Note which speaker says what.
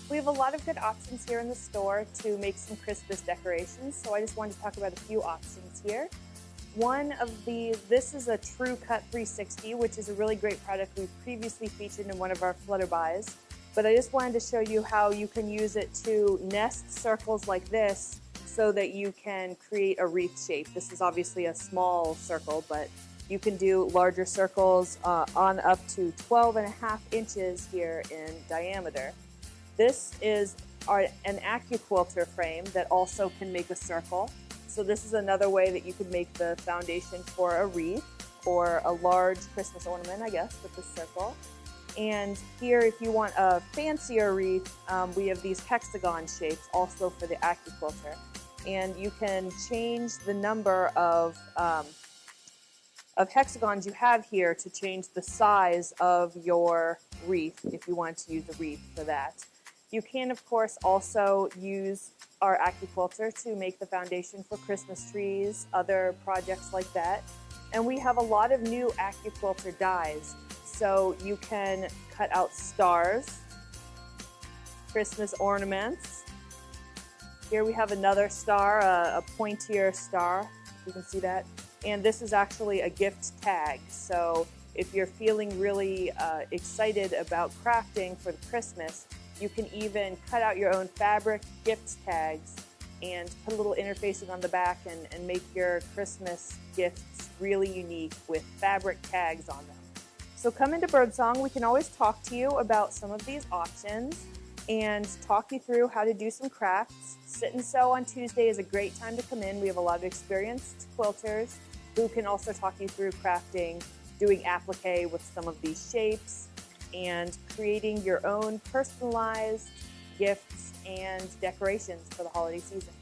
Speaker 1: We have a lot of good options here in the store to make some Christmas decorations, so I just wanted to talk about a few options here. One of these, this is a True Cut 360, which is a really great product we've previously featured in one of our Flutterbys. But I just wanted to show you how you can use it to nest circles like this so that you can create a wreath shape. This is obviously a small circle, but you can do larger circles on up to 12.5 inches here in diameter. This is an AccuQuilter frame that also can make a circle. So this is another way that you could make the foundation for a wreath or a large Christmas ornament, I guess, with this circle. And here, if you want a fancier wreath, we have these hexagon shapes also for the AccuQuilter. And you can change the number of hexagons you have here to change the size of your wreath if you want to use a wreath for that. You can, of course, also use our AccuQuilter to make the foundation for Christmas trees, other projects like that. And we have a lot of new AccuQuilter dies. So you can cut out stars, Christmas ornaments. Here we have another star, a pointier star, you can see that. And this is actually a gift tag. So if you're feeling really excited about crafting for Christmas, you can even cut out your own fabric gift tags and put a little interfacing on the back and make your Christmas gifts really unique with fabric tags on them. So come into Birdsong. We can always talk to you about some of these options and talk you through how to do some crafts. Sit and Sew on Tuesday is a great time to come in. We have a lot of experienced quilters who can also talk you through crafting, doing applique with some of these shapes, and creating your own personalized gifts and decorations for the holiday season.